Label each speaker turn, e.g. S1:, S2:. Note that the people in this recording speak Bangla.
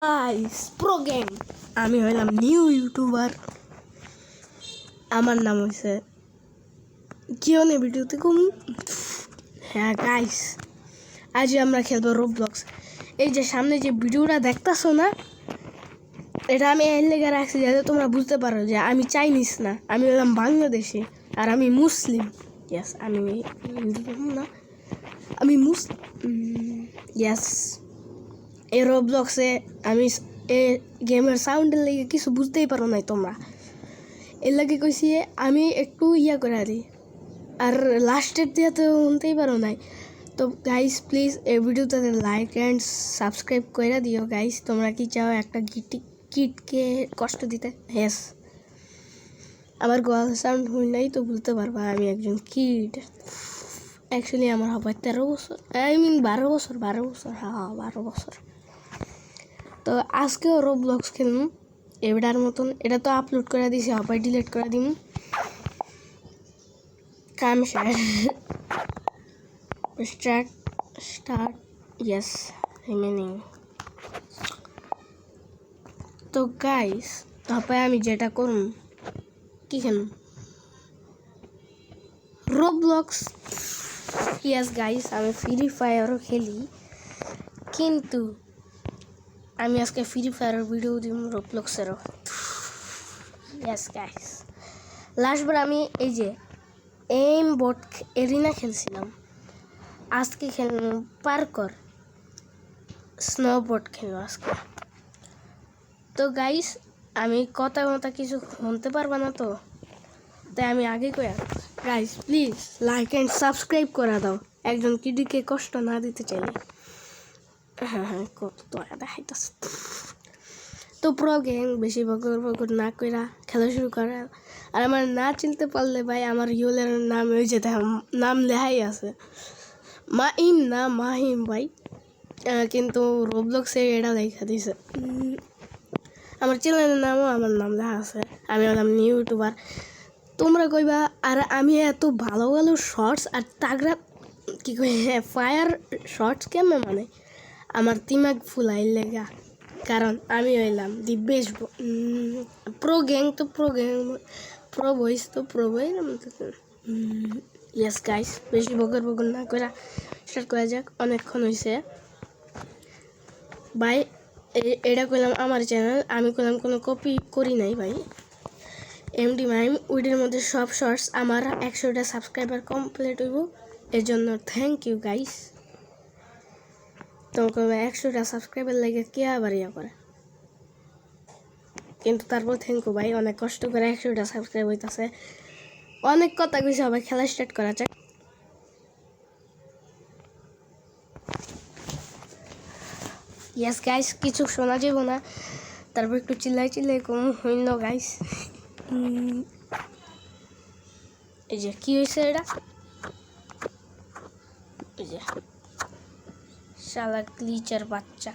S1: গাইস প্রো গেম আমি হইলাম নিউ ইউটিউবার। আমার নাম হয়েছে কিয়নে ভিডিওতে কম। হ্যাঁ গাইস, আজ আমরা খেলবো রোবলক্স। এই যে সামনে যে ভিডিওটা দেখতেছো না, এটা আমি এর লেগে রাখছি যাতে তোমরা বুঝতে পারো যে আমি চাইনিজ না, আমি হলাম বাংলাদেশি আর আমি মুসলিম। ইয়েস, আমি না, আমি ইয়েস। এই রোবলক্সে আমি গেমের সাউন্ডের লেগে কিছু বুঝতেই পারো নাই তোমরা, এর লাগে কইছি আমি একটু করে দিই, আর লাস্টের দিয়ে তো শুনতেই পারো নাই। তো গাইস প্লিজ এই ভিডিওটাতে লাইক অ্যান্ড সাবস্ক্রাইব করে দিও গাইস। তোমরা কি চাও একটা কিটকে কষ্ট দিতে? হ্যাঁ, আমার গোয়াল সাউন্ড হই নাই তো বুঝতে পারবা আমি একজন কিড। অ্যাকচুয়ালি আমার হবে 13 বছর, আই মিন 12 বছর। হ্যাঁ 12 বছর। তো আজকেও রোবলক্স খেলুন এটার মতন। এটা তো আপলোড করে দিছি, আবার ডিলিট করে দিন। কাম শেষ। Start yes remaining. তো গাইস তারপরে আমি যেটা করুন কি খেলুন রোবলক্স। ইয়েস গাইস, আমি ফ্রি ফায়ারও খেলি, কিন্তু আমি আজকে ফ্রি ফায়ারের ভিডিও দিব রোবলক্সেরও। ইয়েস গাইস, লাস্টবার আমি এই যে এম বোট এরিনা খেলছিলাম, আজকে খেললাম পার্কর স্নোবোর্ড খেলবো আজকে। তো গাইস আমি কথা কিছু শুনতে পারবা না, তো তাই আমি আগে কই guys please like and subscribe করে দাও, একজন কিডিকে কষ্ট না দিতে চাইলে। হ্যাঁ কত তোরা দেখাইতেছে। তো প্রো গ্যাং বেশি বকর না কইরা খেলা শুরু করে। আর আমার না চিনতে পারলে ভাই, আমার ইউলের নাম ওই যে নাম লেখাই আছে মাহিম ভাই, কিন্তু রোবলক্সে এটা লেখা দিছে। আমার চ্যানেলের নামও আমার নাম লেখা আছে। আমি হলাম নিউ ইউটিউবার। তোমরা কইবা আর আমি এত ভালো ভালো শর্টস আর তাগড়া কি কই ফায়ার শর্টস কেমন, মানে আমার দিমাগ ফুলাই লেগা, কারণ আমি হইলাম দি বেস্ট প্রো গ্যাং। তো প্রো বইস তো প্রো বই। ইয়েস গাইস, বেশি বকর না করে স্টার্ট করা যাক, অনেকক্ষণ হয়েছে ভাই। এটা কইলাম আমার চ্যানেল, আমি কইলাম কোনো কপি করি নাই ভাই। এমডি মাইম উইডের মধ্যে সব শর্টস আমার 100টা সাবস্ক্রাইবার কমপ্লিট হইব, এর জন্য থ্যাংক ইউ গাইস। তোমাকে 100টা সাবস্ক্রাইবার লাগে কে আবার করে, কিন্তু তারপর থ্যাংক ইউ ভাই, অনেক কষ্ট করে 100টা সাবস্ক্রাইব হইতেছে। অনেক কথা কইছে, আবার খেলা স্টার্ট করা যাক। ইয়েস গাইস, কিছু শোনা যাব না, তারপর একটু চিল্লাই কম হইল গাইস। এই যে কি হয়েছে এটা, এই যে শালা গ্লিচার বাচ্চা।